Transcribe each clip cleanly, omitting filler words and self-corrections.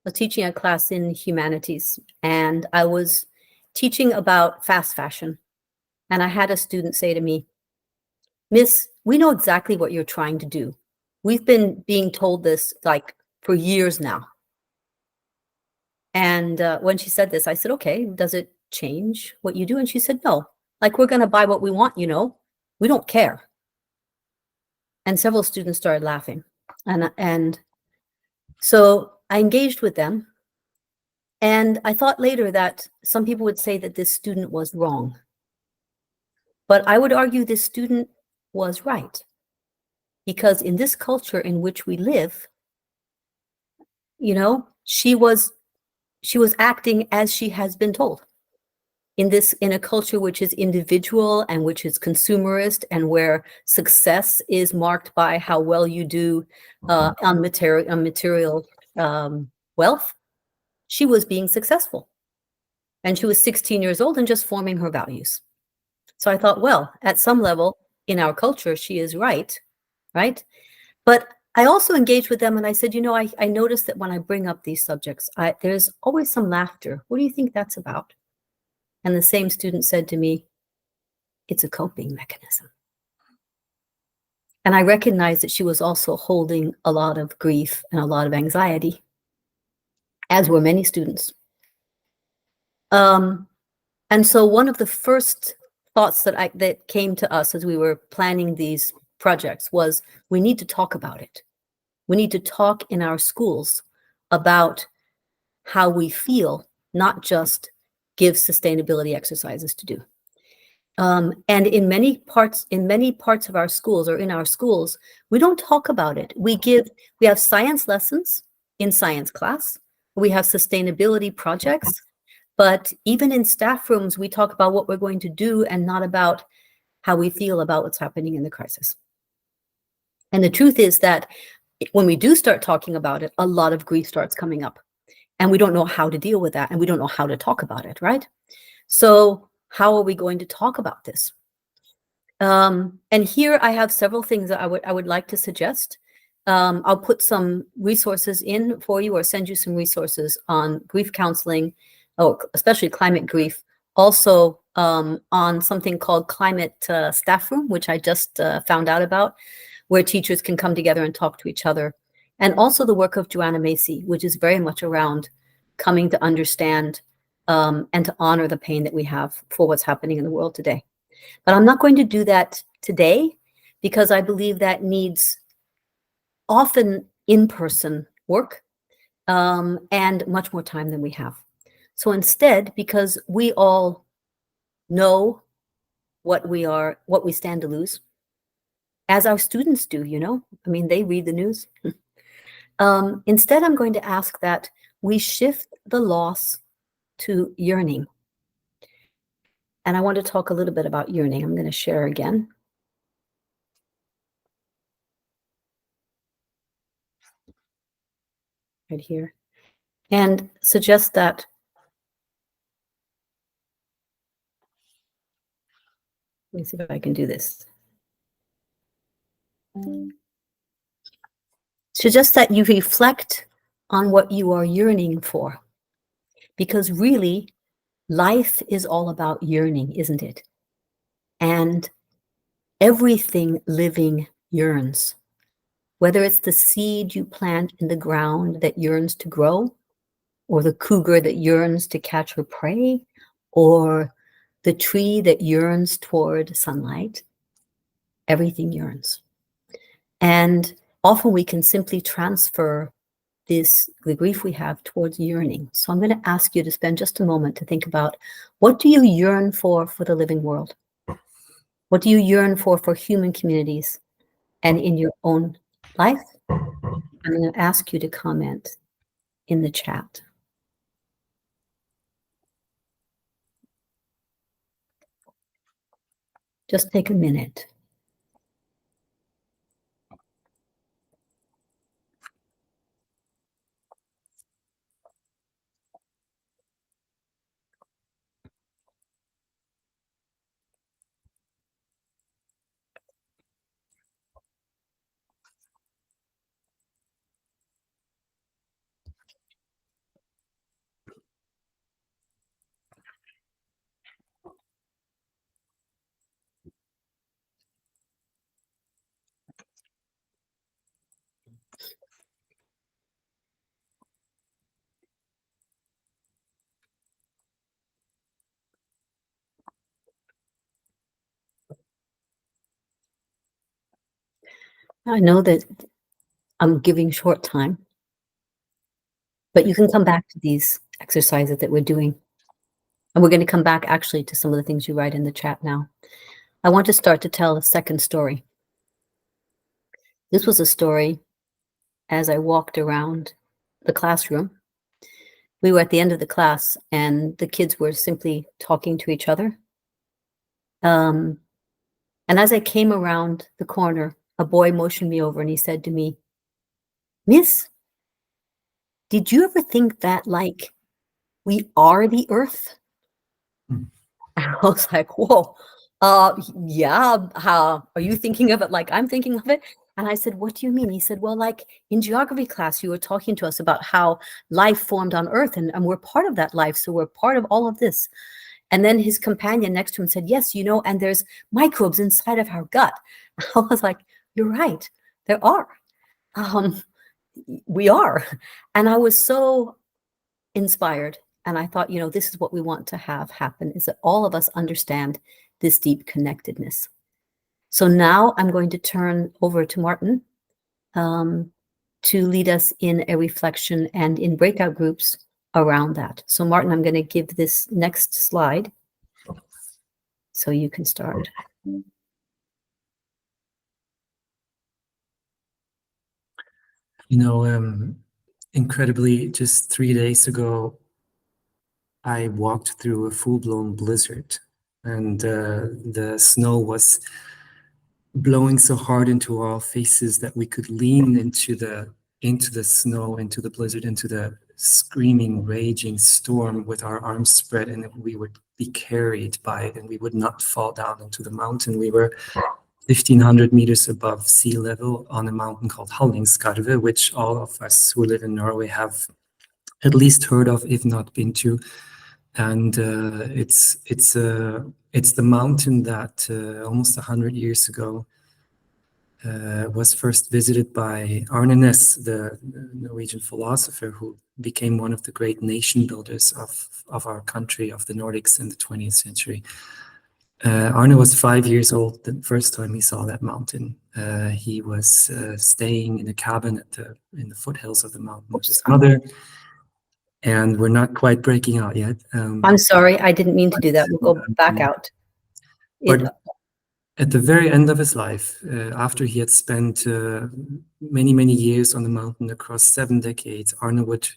was teaching a class in humanities, and I was teaching about fast fashion. And I had a student say to me, "Miss, we know exactly what you're trying to do. We've been being told this like for years now." And when she said this, I said, "Okay, does it change what you do?" And she said, "No, like we're going to buy what we want, you know, we don't care." And several students started laughing. And so I engaged with them. And I thought later that some people would say that this student was wrong. But I would argue this student was right. Because in this culture in which we live, you know, she was acting as she has been told. In a culture which is individual and which is consumerist, and where success is marked by how well you do on material wealth, she was being successful. And she was 16 years old and just forming her values. So I thought, well, at some level in our culture, she is right, right? But I also engaged with them and I said, you know, I noticed that when I bring up these subjects, there's always some laughter. What do you think that's about? And the same student said to me, it's a coping mechanism. And I recognized that she was also holding a lot of grief and a lot of anxiety, as were many students. And so one of the first thoughts that came to us as we were planning these projects was, we need to talk about it. We need to talk in our schools about how we feel, not just give sustainability exercises to do. And in many parts of our schools, or in our schools, we don't talk about it. We have science lessons in science class. We have sustainability projects, but even in staff rooms, we talk about what we're going to do and not about how we feel about what's happening in the crisis. And the truth is that when we do start talking about it, a lot of grief starts coming up, and we don't know how to deal with that, and we don't know how to talk about it, right? So how are we going to talk about this? And here I have several things that I would like to suggest. I'll put some resources in for you, or send you some resources on grief counseling, especially climate grief. Also on something called Climate Staff Room, which I just found out about, where teachers can come together and talk to each other. And also the work of Joanna Macy, which is very much around coming to understand and to honor the pain that we have for what's happening in the world today. But I'm not going to do that today, because I believe that needs often in-person work and much more time than we have. So instead, because we all know what we stand to lose, as our students do, you know, I mean, they read the news. Instead, I'm going to ask that we shift the loss to yearning. And I want to talk a little bit about yearning. I'm going to share again. Right here. And suggest that let me see if I can do this. Suggest that you reflect on what you are yearning for. Because really, life is all about yearning, isn't it? And everything living yearns. Whether it's the seed you plant in the ground that yearns to grow, or the cougar that yearns to catch her prey, or the tree that yearns toward sunlight, everything yearns. And often we can simply transfer the grief we have towards yearning. So I'm going to ask you to spend just a moment to think about, what do you yearn for the living world? What do you yearn for human communities and in your own life? I'm going to ask you to comment in the chat. Just take a minute. I know that I'm giving short time, but you can come back to these exercises that we're doing. And we're going to come back actually to some of the things you write in the chat now. I want to start to tell a second story. This was a story as I walked around the classroom. We were at the end of the class and the kids were simply talking to each other. And as I came around the corner, a boy motioned me over and he said to me, "Miss, did you ever think that, like, we are the earth?" Hmm. And I was like, whoa, yeah, how are you thinking of it like I'm thinking of it? And I said, what do you mean? He said, well, like in geography class, you were talking to us about how life formed on Earth and we're part of that life. So we're part of all of this. And then his companion next to him said, yes, you know, and there's microbes inside of our gut. I was like, you're right, there are. We are. And I was so inspired. And I thought, you know, this is what we want to have happen, is that all of us understand this deep connectedness. So now I'm going to turn over to Martin to lead us in a reflection and in breakout groups around that. So Martin, I'm going to give this next slide so you can start. You know, incredibly, just 3 days ago, I walked through a full-blown blizzard, and the snow was blowing so hard into our faces that we could lean into the snow, into the blizzard, into the screaming, raging storm with our arms spread, and we would be carried by it, and we would not fall down into the mountain. We were 1,500 meters above sea level on a mountain called Hallingskarvet, which all of us who live in Norway have at least heard of, if not been to. And it's the mountain that almost 100 years ago was first visited by Arne Næss, the Norwegian philosopher who became one of the great nation builders of our country, of the Nordics in the 20th century. Arne was 5 years old the first time he saw that mountain. He was staying in a cabin in the foothills of the mountain with his mother, and we're not quite breaking out yet. I'm sorry, I didn't mean to do that. We'll go back out. But at the very end of his life, after he had spent many, many years on the mountain across 7 decades, Arne would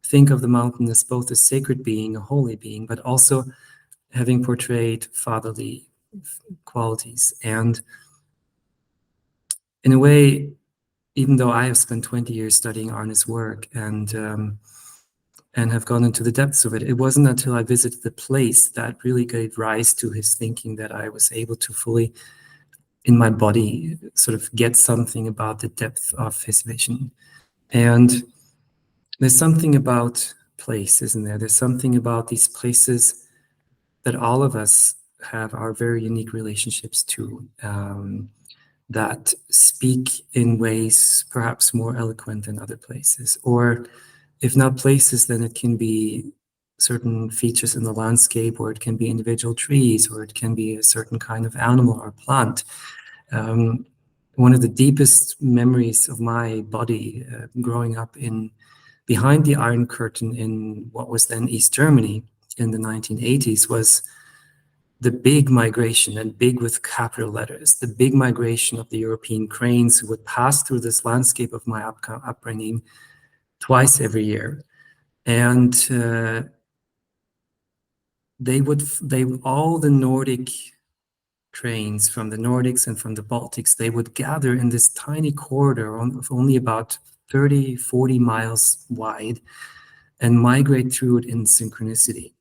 think of the mountain as both a sacred being, a holy being, but also having portrayed fatherly qualities. And in a way, even though I have spent 20 years studying Arne's work and have gone into the depths of it, it wasn't until I visited the place that really gave rise to his thinking that I was able to fully, in my body, sort of get something about the depth of his vision. And there's something about place, isn't there? There's something about these places that all of us have our very unique relationships to, that speak in ways perhaps more eloquent than other places. Or if not places, then it can be certain features in the landscape, or it can be individual trees, or it can be a certain kind of animal or plant. One of the deepest memories of my body growing up behind the Iron Curtain in what was then East Germany in the 1980s was the big migration, and big with capital letters, the big migration of the European cranes who would pass through this landscape of my upbringing twice every year. And all the Nordic cranes from the Nordics and from the Baltics, they would gather in this tiny corridor of only about 30, 40 miles wide and migrate through it in synchronicity.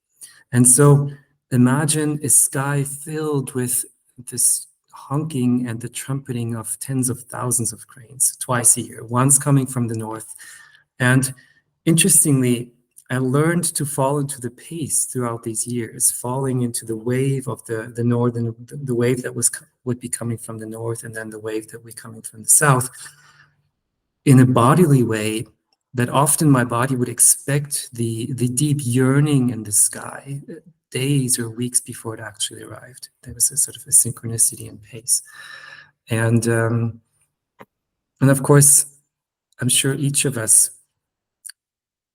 And so imagine a sky filled with this honking and the trumpeting of tens of thousands of cranes twice a year, once coming from the north. And interestingly, I learned to fall into the pace throughout these years, falling into the wave of the northern, the wave that would be coming from the north, and then the wave that would be coming from the south, in a bodily way that often my body would expect the deep yearning in the sky days or weeks before it actually arrived. There was a sort of a synchronicity and pace. And And of course, I'm sure each of us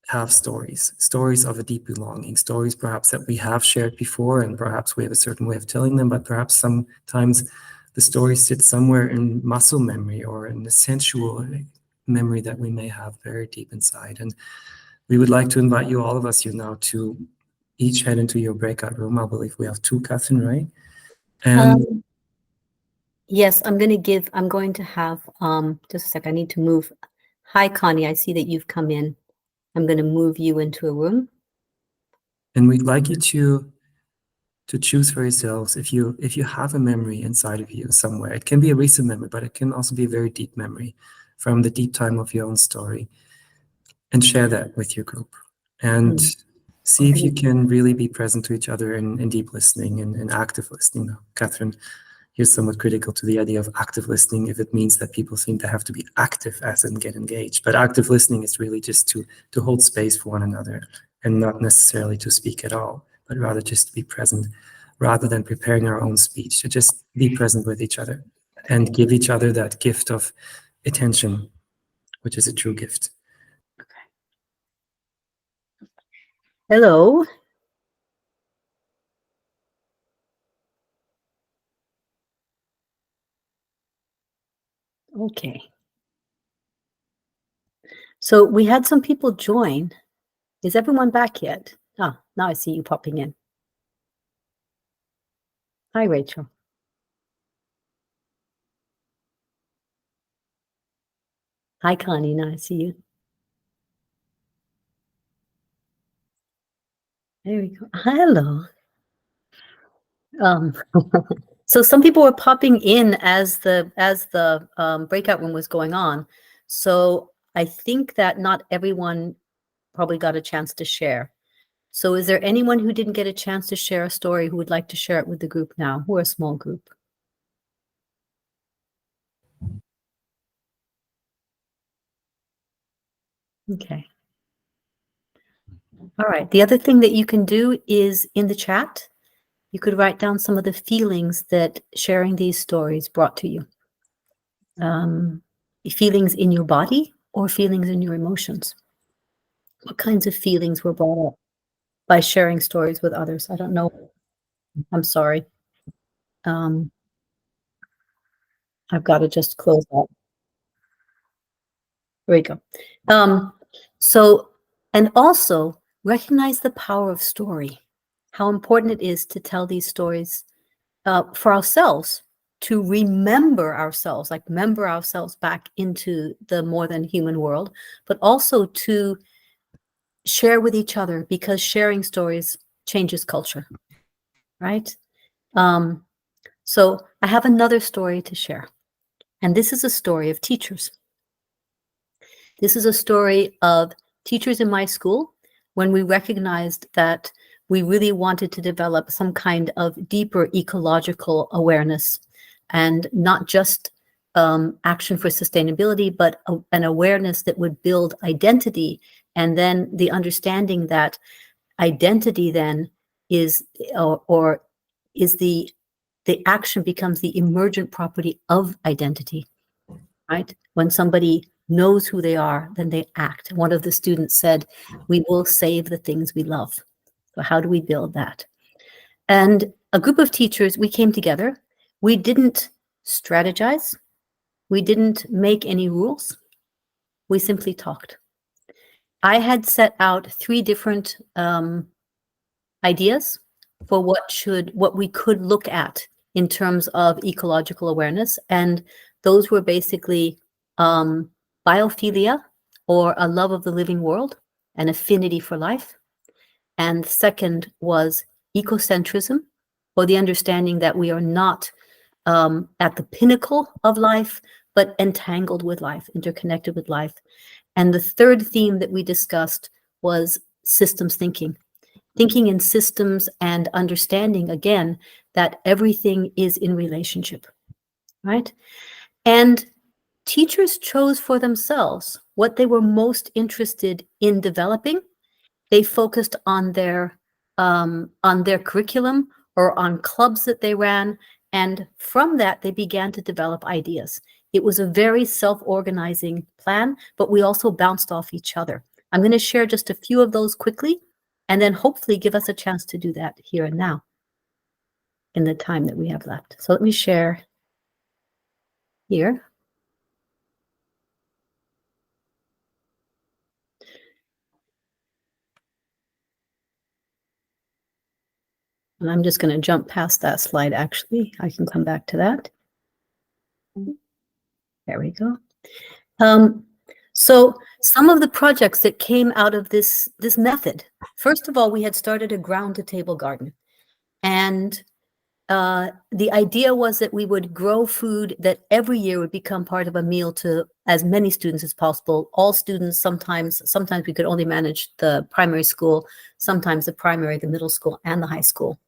have stories of a deep belonging, stories perhaps that we have shared before, and perhaps we have a certain way of telling them, but perhaps sometimes the story sits somewhere in muscle memory or in the sensual memory that we may have very deep inside. And we would like to invite you, all of us, now to each head into your breakout room. I believe we have 2, Catherine, right? And yes, I'm going to have, just a sec, I need to move. Hi, Connie, I see that you've come in. I'm going to move you into a room. And we'd like you to choose for yourselves if you have a memory inside of you somewhere. It can be a recent memory, but it can also be a very deep memory from the deep time of your own story, and share that with your group. And see if you can really be present to each other in deep listening and active listening. Catherine, you're somewhat critical to the idea of active listening if it means that people think they have to be active as in get engaged. But active listening is really just to hold space for one another and not necessarily to speak at all, but rather just to be present rather than preparing our own speech, to just be present with each other and give each other that gift of attention, which is a true gift. Hello. Okay. So we had some people join. Is everyone back yet? Ah, now I see you popping in. Hi, Rachel. Hi, Connie. Now I see you. There we go. Hello. So some people were popping in as the breakout room was going on. So I think that not everyone probably got a chance to share. So is there anyone who didn't get a chance to share a story who would like to share it with the group now? We're a small group. Okay. All right. The other thing that you can do is in the chat, you could write down some of the feelings that sharing these stories brought to you. Feelings in your body or feelings in your emotions. What kinds of feelings were brought up by sharing stories with others? I don't know. I'm sorry. I've got to just close that. There we go. So, and also recognize the power of story, how important it is to tell these stories for ourselves, to remember ourselves, like remember ourselves back into the more than human world, but also to share with each other, because sharing stories changes culture, right? So I have another story to share, and this is a story of teachers. This is a story of teachers in my school when we recognized that we really wanted to develop some kind of deeper ecological awareness, and not just action for sustainability, but an awareness that would build identity, and then the understanding that identity then is or is the action becomes the emergent property of identity, right? When somebody knows who they are, then they act. One of the students said, "We will save the things we love." So how do we build that? And a group of teachers, we came together. We didn't strategize. We didn't make any rules. We simply talked. I had set out 3 different ideas for what we could look at in terms of ecological awareness, and those were basically biophilia, or a love of the living world, an affinity for life, and second was ecocentrism, or the understanding that we are not at the pinnacle of life, but entangled with life, interconnected with life. And the third theme that we discussed was systems thinking. Thinking in systems and understanding, again, that everything is in relationship, right? And teachers chose for themselves what they were most interested in developing. They focused on their curriculum or on clubs that they ran, and from that they began to develop ideas. It was a very self-organizing plan, but we also bounced off each other. I'm going to share just a few of those quickly, and then hopefully give us a chance to do that here and now in the time that we have left. So let me share here. And I'm just going to jump past that slide, actually. I can come back to that. There we go. So some of the projects that came out of this method, first of all, we had started a ground-to-table garden. And the idea was that we would grow food that every year would become part of a meal to as many students as possible. All students, sometimes we could only manage the primary school, sometimes the primary, the middle school, and the high school.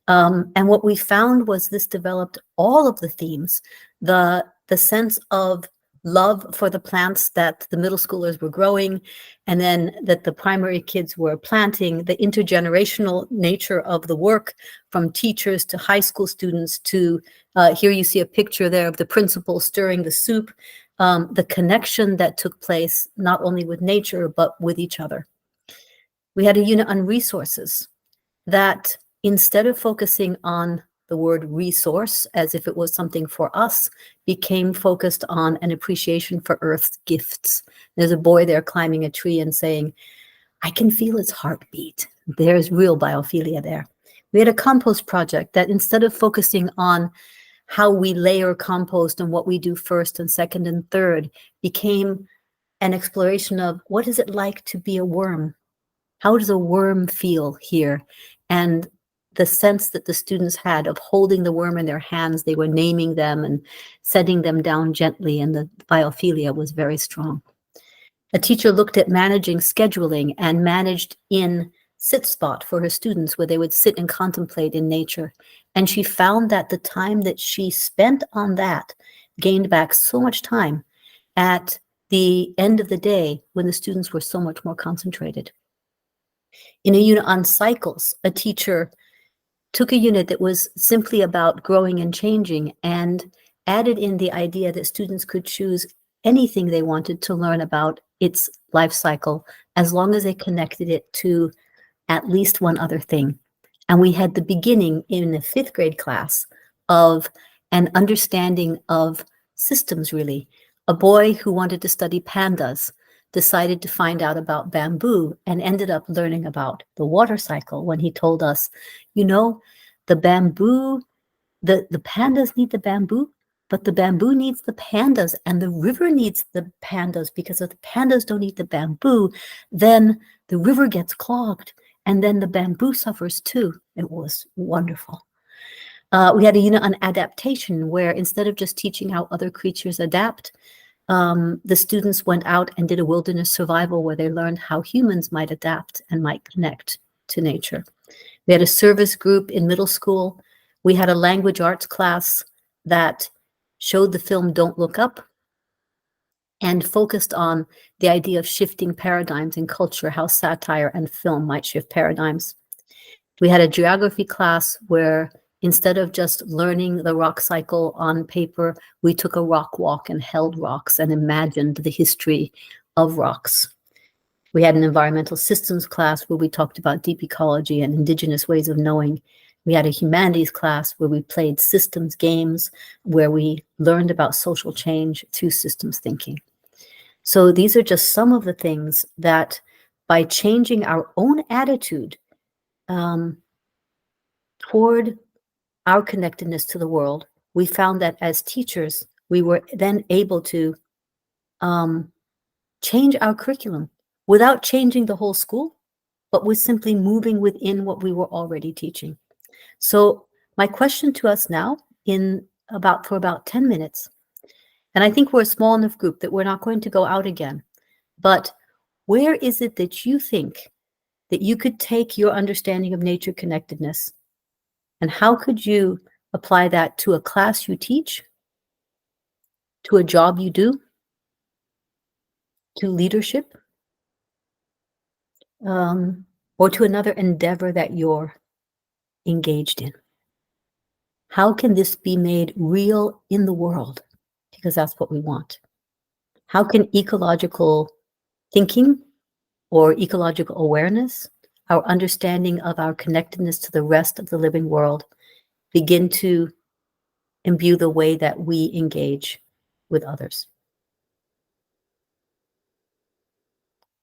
And what we found was this developed all of the themes, the sense of love for the plants that the middle schoolers were growing, and then that the primary kids were planting, the intergenerational nature of the work from teachers to high school students to, here you see a picture there of the principal stirring the soup, the connection that took place not only with nature, but with each other. We had a unit on resources that instead of focusing on the word resource as if it was something for us, became focused on an appreciation for Earth's gifts. There's a boy there climbing a tree and saying, I can feel its heartbeat. There's real biophilia there. We had a compost project that instead of focusing on how we layer compost and what we do first and second and third, became an exploration of what is it like to be a worm? How does a worm feel here? And the sense that the students had of holding the worm in their hands, they were naming them and setting them down gently, and the biophilia was very strong. A teacher looked at managing scheduling and managed in sit spot for her students where they would sit and contemplate in nature. And she found that the time that she spent on that gained back so much time at the end of the day when the students were so much more concentrated. In a unit on cycles, a teacher took a unit that was simply about growing and changing and added in the idea that students could choose anything they wanted to learn about its life cycle as long as they connected it to at least one other thing. And we had the beginning in the 5th grade class of an understanding of systems, really. A boy who wanted to study pandas decided to find out about bamboo and ended up learning about the water cycle when he told us, you know, the bamboo, the pandas need the bamboo, but the bamboo needs the pandas, and the river needs the pandas, because if the pandas don't eat the bamboo, then the river gets clogged, and then the bamboo suffers too. It was wonderful. We had a unit on adaptation where instead of just teaching how other creatures adapt, the students went out and did a wilderness survival where they learned how humans might adapt and might connect to nature. We had a service group in middle school. We had a language arts class that showed the film Don't Look Up and focused on the idea of shifting paradigms in culture, how satire and film might shift paradigms. We had a geography class where instead of just learning the rock cycle on paper, we took a rock walk and held rocks and imagined the history of rocks. We had an environmental systems class where we talked about deep ecology and indigenous ways of knowing. We had a humanities class where we played systems games, where we learned about social change through systems thinking. So these are just some of the things that by changing our own attitude toward our connectedness to the world, we found that as teachers, we were then able to change our curriculum without changing the whole school, but with simply moving within what we were already teaching. So my question to us now for about 10 minutes, and I think we're a small enough group that we're not going to go out again, but where is it that you think that you could take your understanding of nature connectedness, and how could you apply that to a class you teach, to a job you do, to leadership, or to another endeavor that you're engaged in? How can this be made real in the world? because that's what we want. How can ecological thinking or ecological awareness, our understanding of our connectedness to the rest of the living world, begin to imbue the way that we engage with others?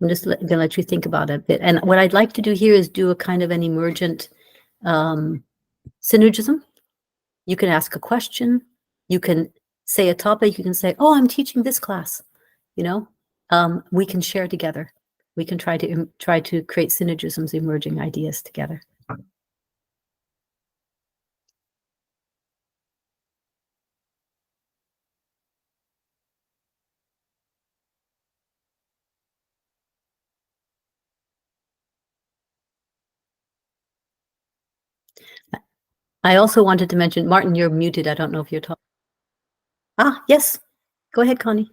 I'm just going to let you think about it a bit. And what I'd like to do here is do a kind of an emergent synergism. You can ask a question. You can say a topic. You can say, oh, I'm teaching this class. You know, we can share together. We can try to create synergisms, emerging ideas together. I also wanted to mention, Martin, you're muted. I don't know if you're talking. Ah, yes. Go ahead, Connie.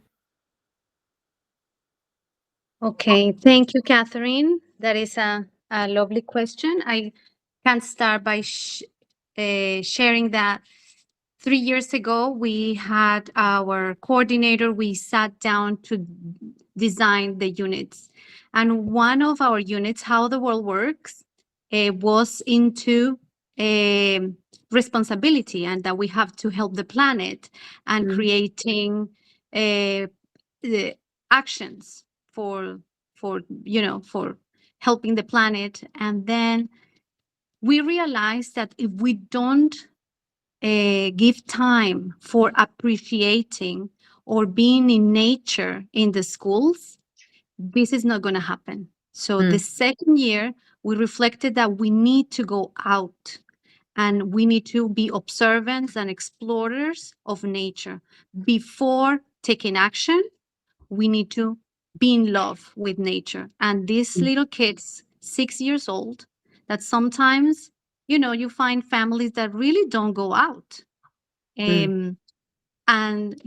Okay, thank you, Catherine. That is a lovely question. I can start by sharing that 3 years ago, we had our coordinator, we sat down to design the units. And one of our units, How the World Works, was into responsibility and that we have to help the planet and creating the actions for helping the planet. And then we realized that if we don't give time for appreciating or being in nature in the schools, this is not going to happen. So the second year, we reflected that we need to go out and we need to be observants and explorers of nature. Before taking action, we need to be in love with nature. And these little kids, 6 years old, that sometimes, you find families that really don't go out and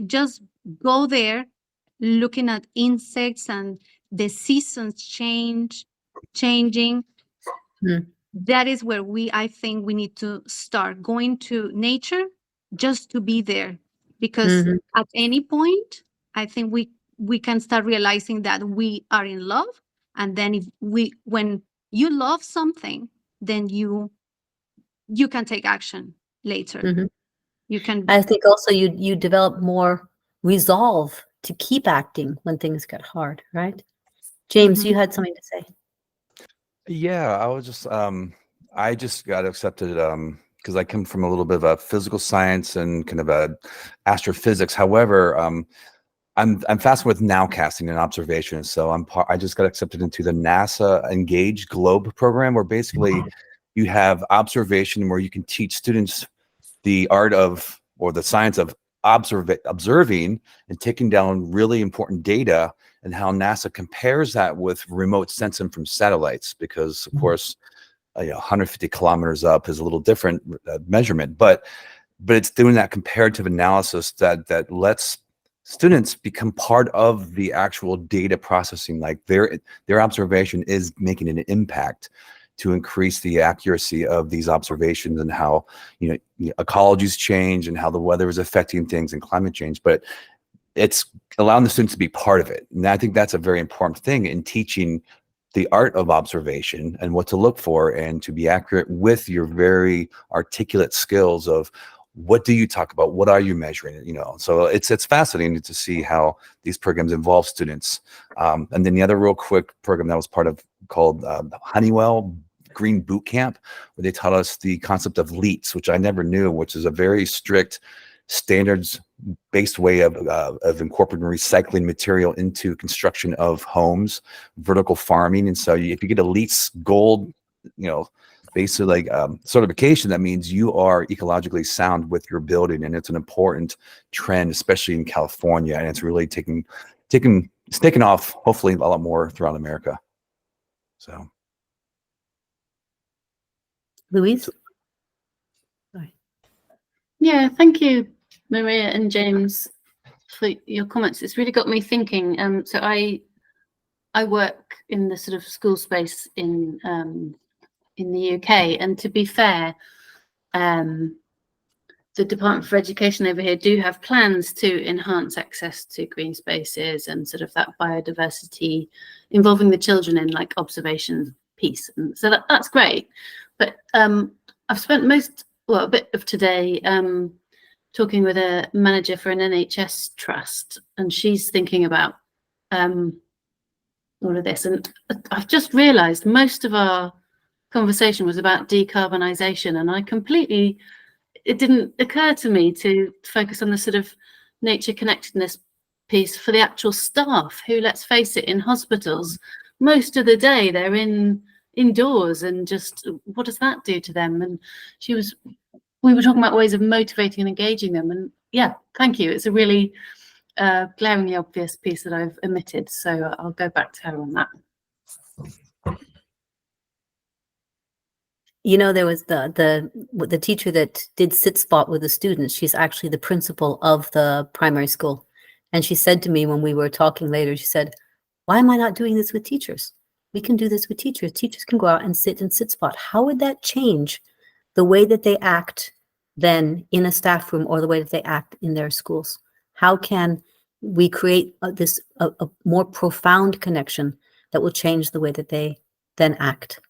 just go there looking at insects and the seasons changing. That is where I think we need to start going to nature just to be there, because at any point, I think we can start realizing that we are in love. And then when you love something, then you can take action later. You can. I think also you develop more resolve to keep acting when things get hard, right? James, you had something to say. Yeah, I just got accepted because I come from a little bit of a physical science and kind of a astrophysics. However, I'm fascinated with nowcasting and observation. So I just got accepted into the NASA Engage Globe program, where basically you have observation where you can teach students the art of, or the science of observing and taking down really important data, and how NASA compares that with remote sensing from satellites, because of course 150 kilometers up is a little different measurement, but it's doing that comparative analysis that lets students become part of the actual data processing. Like their observation is making an impact to increase the accuracy of these observations, and how ecologies change and how the weather is affecting things and climate change. But it's allowing the students to be part of it. And I think that's a very important thing in teaching the art of observation and what to look for, and to be accurate with your very articulate skills of what do you talk about, what are you measuring, so it's fascinating to see how these programs involve students. And then the other real quick program that was part of, called Honeywell Green Boot Camp, where they taught us the concept of LEATs, which I never knew, which is a very strict standards-based way of incorporating recycling material into construction of homes, vertical farming. And so if you get a LEATs Gold, basically certification, that means you are ecologically sound with your building. And it's an important trend, especially in California. And it's really it's taken off, hopefully a lot more throughout America. So. Louise? Sorry. Yeah, thank you, Maria and James, for your comments. It's really got me thinking. So I work in the sort of school space in the UK, and to be fair, the Department for Education over here do have plans to enhance access to green spaces and sort of that biodiversity involving the children in like observation piece. And so that's great. But I've spent a bit of today talking with a manager for an NHS trust, and she's thinking about all of this. And I've just realized most of our conversation was about decarbonisation, and it didn't occur to me to focus on the sort of nature connectedness piece for the actual staff who, let's face it, in hospitals, most of the day they're indoors, and just what does that do to them? And we were talking about ways of motivating and engaging them. And yeah, thank you. It's a really glaringly obvious piece that I've omitted. So I'll go back to her on that. You know, there was the teacher that did sit spot with the students. She's actually the principal of the primary school. And she said to me when we were talking later, she said, why am I not doing this with teachers? We can do this with teachers. Teachers can go out and sit spot. How would that change the way that they act then in a staff room, or the way that they act in their schools? How can we create a more profound connection that will change the way that they then act?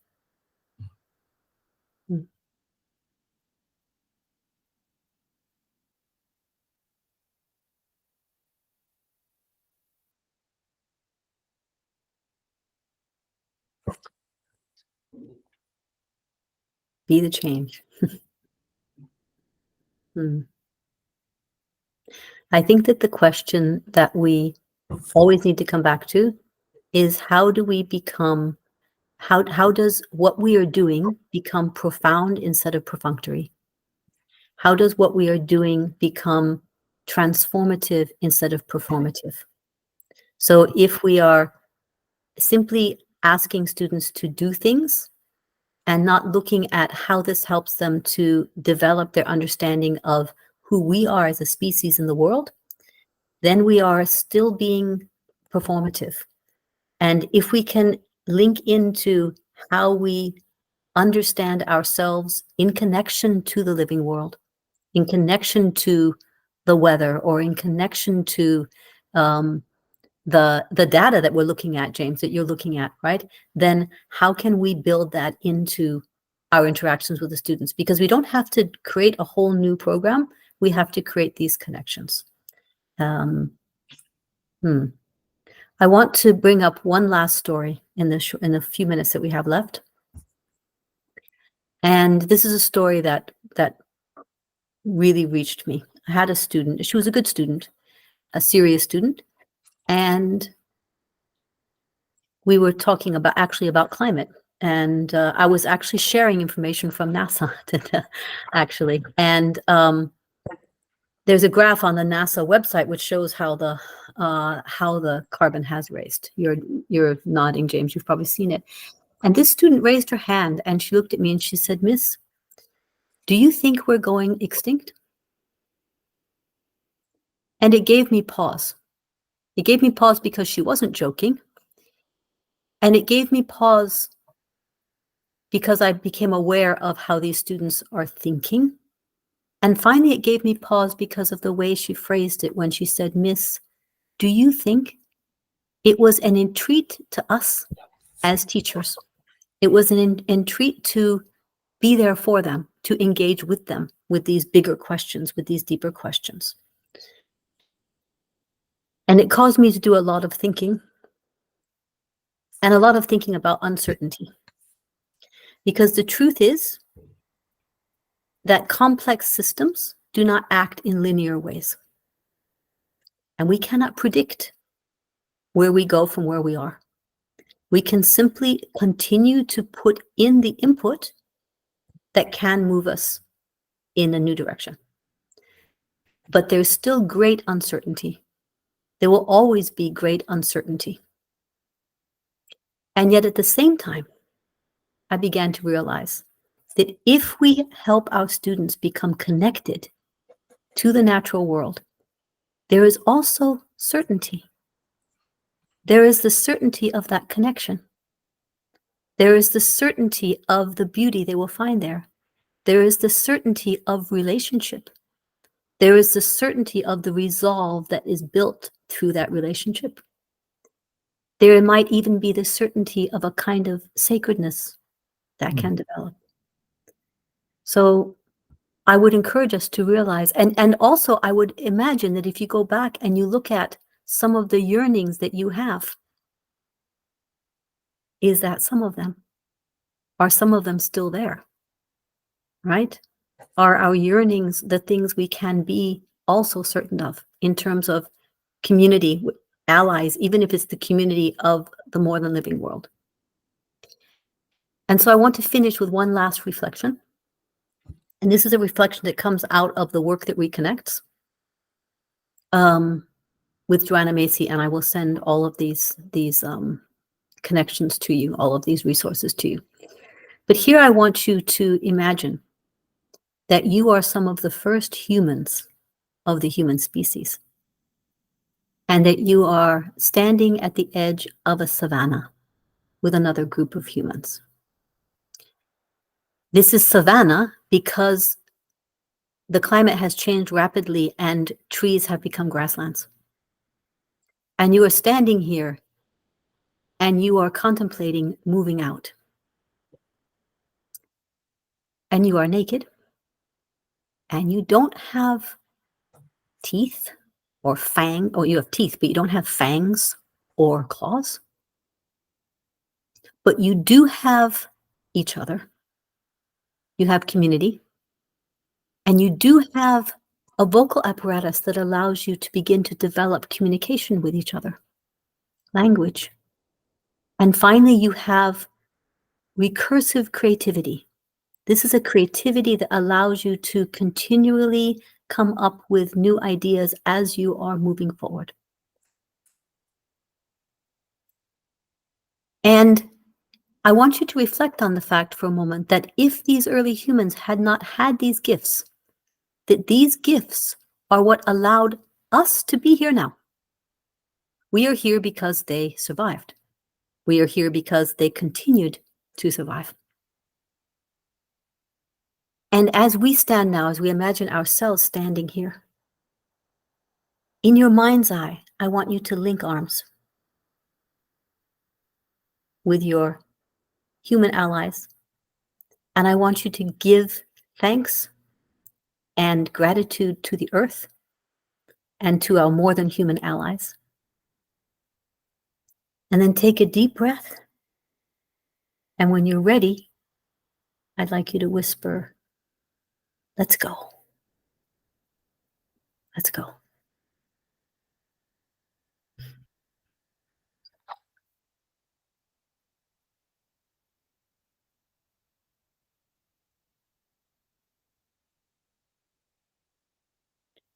Be the change. I think that the question that we always need to come back to is, how do we become, how does what we are doing become profound instead of perfunctory? How does what we are doing become transformative instead of performative? So if we are simply asking students to do things and not looking at how this helps them to develop their understanding of who we are as a species in the world, then we are still being performative. And if we can link into how we understand ourselves in connection to the living world, in connection to the weather, or in connection to the data that we're looking at, James, that you're looking at, right? Then how can we build that into our interactions with the students? Because we don't have to create a whole new program. We have to create these connections. I want to bring up one last story in the few minutes that we have left. And this is a story that really reached me. I had a student. She was a good student, a serious student, and we were talking about climate. And I was actually sharing information from NASA actually. And there's a graph on the NASA website which shows how the carbon has raised. You're nodding, James. You've probably seen it. And this student raised her hand and she looked at me and she said, "Miss, do you think we're going extinct?" And it gave me pause. It gave me pause because she wasn't joking. And it gave me pause because I became aware of how these students are thinking. And finally, it gave me pause because of the way she phrased it when she said, "Miss, do you think?" It was an entreat to us as teachers. It was an entreat to be there for them, to engage with them with these bigger questions, with these deeper questions. And it caused me to do a lot of thinking, and a lot of thinking about uncertainty. Because the truth is that complex systems do not act in linear ways. And we cannot predict where we go from where we are. We can simply continue to put in the input that can move us in a new direction. But there's still great uncertainty. There will always be great uncertainty. And yet at the same time, I began to realize that if we help our students become connected to the natural world, there is also certainty. There is the certainty of that connection. There is the certainty of the beauty they will find there. There is the certainty of relationship. there is the certainty of the resolve that is built through that relationship. There might even be the certainty of a kind of sacredness that can develop. So I would encourage us to realize, and also I would imagine that if you go back and you look at some of the yearnings that you have, is that some of them? Are some of them still there? Right? Are our yearnings the things we can be also certain of in terms of community, allies, even if it's the community of the more than living world? And so I want to finish with one last reflection. And this is a reflection that comes out of the work that reconnects with Joanna Macy, and I will send all of these connections to you, all of these resources to you. But here I want you to imagine that you are some of the first humans of the human species, and that you are standing at the edge of a savanna with another group of humans. This is savanna because the climate has changed rapidly and trees have become grasslands. And you are standing here and you are contemplating moving out. And you are naked and you don't have teeth or you have teeth, but you don't have fangs or claws. But you do have each other. You have community. And you do have a vocal apparatus that allows you to begin to develop communication with each other, language. And finally, you have recursive creativity. This is a creativity that allows you to continually come up with new ideas as you are moving forward. And I want you to reflect on the fact for a moment that if these early humans had not had these gifts, that these gifts are what allowed us to be here now. We are here because they survived. We are here because they continued to survive. And as we stand now, as we imagine ourselves standing here, in your mind's eye, I want you to link arms with your human allies. And I want you to give thanks and gratitude to the earth and to our more than human allies. And then take a deep breath. And when you're ready, I'd like you to whisper, let's go. Let's go.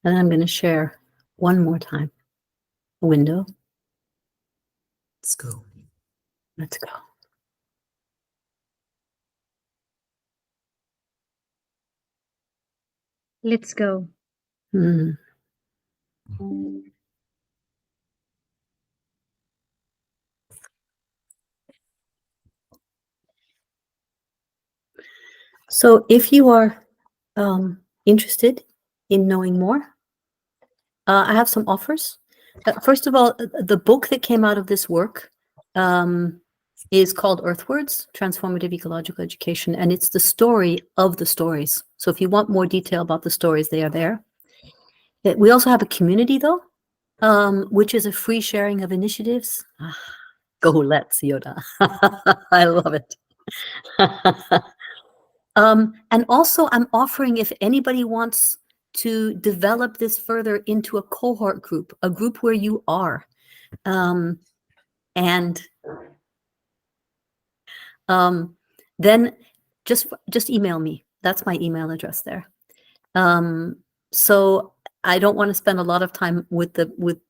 And I'm going to share one more time. A window. Let's go. Let's go. Let's go. Mm. So if you are interested in knowing more, I have some offers. First of all, the book that came out of this work is called Earthwards, Transformative Ecological Education, and it's the story of the stories. So if you want more detail about the stories, they are there. We also have a community, though, which is a free sharing of initiatives. Go let's, Yoda. I love it. And also, I'm offering, if anybody wants to develop this further into a cohort group, a group where you are, and then just email me. That's my email address there. So I don't want to spend a lot of time with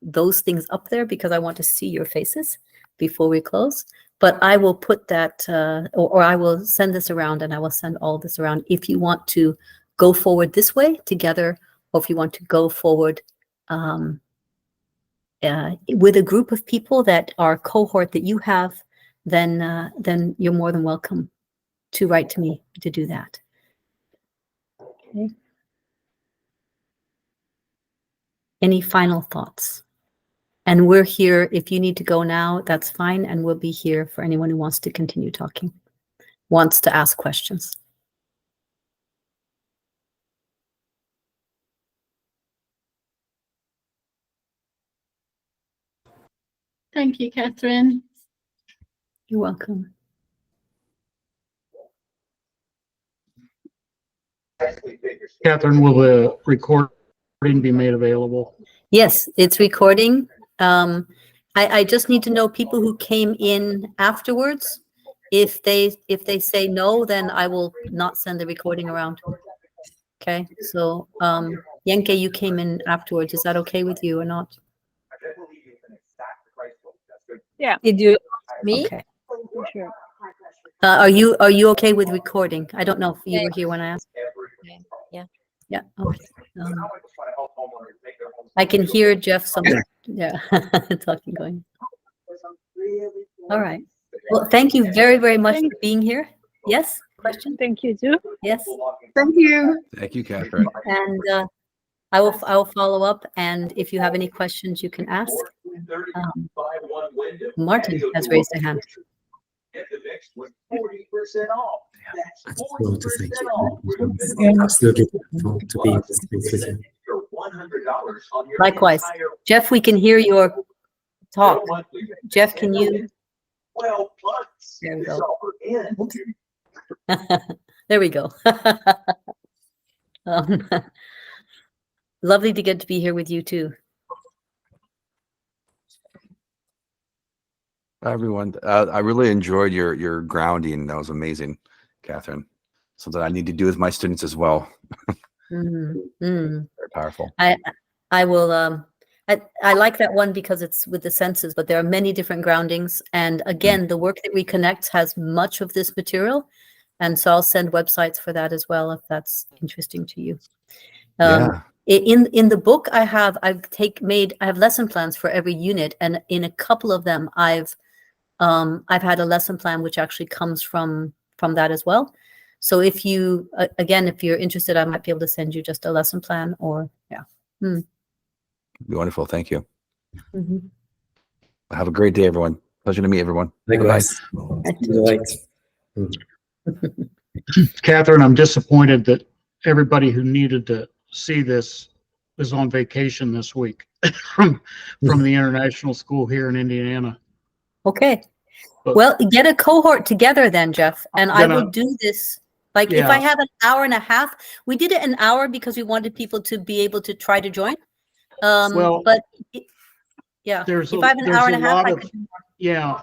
those things up there because I want to see your faces before we close. But I will put that, or I will send this around, and I will send all this around if you want to go forward this way together, or if you want to go forward with a group of people that are cohort that you have, then you're more than welcome to write to me to do that. Okay. Any final thoughts? And we're here. If you need to go now, that's fine. And we'll be here for anyone who wants to continue talking, wants to ask questions. Thank you, Catherine. You're welcome. Catherine, will the recording be made available? Yes, it's recording. I just need to know people who came in afterwards. If they say no, then I will not send the recording around. Okay, so Yenke, you came in afterwards. Is that okay with you or not? Yeah. You do. Me? Okay. Sure. Are you okay with recording? I don't know if you were here when I asked. Yeah. Yeah. Okay. I can hear Jeff talking going. All right. Well, thank you very, very much for being here. Yes. Question? Thank you too. Yes. Thank you. Thank you, Catherine. And I will follow up. And if you have any questions, you can ask. Martin has raised a hand. I just want to thank you. It's absolutely wonderful to be in this space with you. Likewise. Jeff, we can hear your talk. Jeff, can you? There we go. Oops. There we go. Lovely to get to be here with you too. Hi, everyone. I really enjoyed your grounding. That was amazing, Catherine. Something I need to do with my students as well. Very powerful. I will. I like that one because it's with the senses, but there are many different groundings. And again, the work that we connect has much of this material. And so I'll send websites for that as well, if that's interesting to you. Yeah. In the book I have lesson plans for every unit, and in a couple of them I've had a lesson plan which actually comes from that as well. So if you again, if you're interested, I might be able to send you just a lesson plan or Be wonderful. Thank you. Mm-hmm. Have a great day, everyone. Pleasure to meet everyone. Likewise. Delight. Catherine, I'm disappointed that everybody who needed to see this is on vacation this week from the international school here in Indiana. Okay. But- Well, get a cohort together then, Jeff, and I will do this. Like if I have an hour and a half, we did it an hour because we wanted people to be able to try to join. But yeah, if I have an hour and a half, I could do more. Yeah,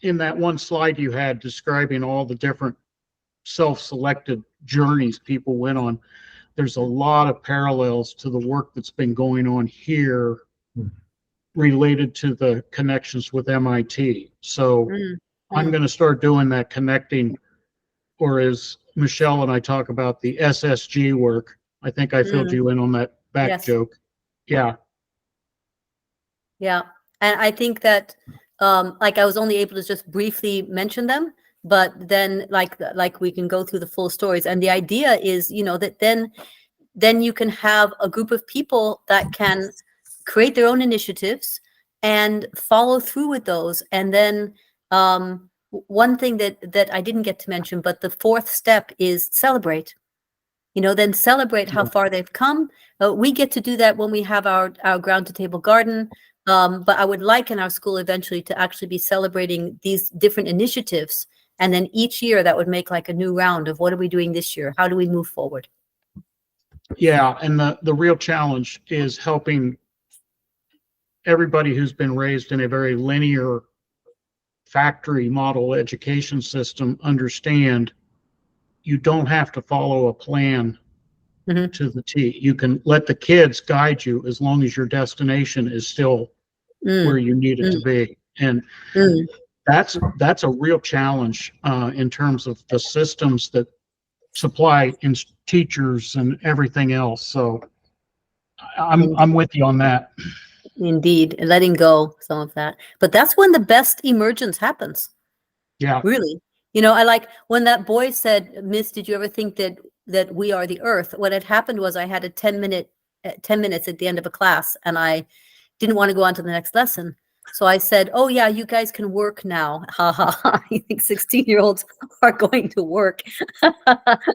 in that one slide you had describing all the different self-selected journeys people went on, there's a lot of parallels to the work that's been going on here related to the connections with MIT. So I'm going to start doing that connecting, or as Michelle and I talk about the SSG work. I think I filled you in on that back joke. Yeah. Yeah. And I think that like I was only able to just briefly mention them, but then like we can go through the full stories. And the idea is, you know, that then you can have a group of people that can create their own initiatives and follow through with those. And then one thing that I didn't get to mention, but the fourth step is celebrate. You know, then celebrate how far they've come. We get to do that when we have our ground to table garden. But I would like in our school eventually to actually be celebrating these different initiatives. And then each year that would make like a new round of what are we doing this year? How do we move forward? Yeah, and the real challenge is helping everybody who's been raised in a very linear factory model education system understand you don't have to follow a plan to the T. You can let the kids guide you as long as your destination is still where you need it to be. And that's a real challenge in terms of the systems that supply teachers and everything else. So I'm with you on that. Indeed, letting go some of that. But that's when the best emergence happens. Yeah. Really. You know, I like when that boy said, Miss, did you ever think that we are the earth? What had happened was I had a 10-minute 10 minutes at the end of a class, and I didn't want to go on to the next lesson. So I said, oh yeah, you guys can work now. Ha ha ha. You think 16-year-olds are going to work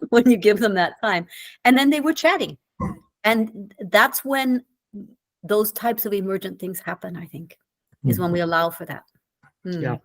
when you give them that time. And then they were chatting. And that's when those types of emergent things happen, I think, is when we allow for that. Yeah.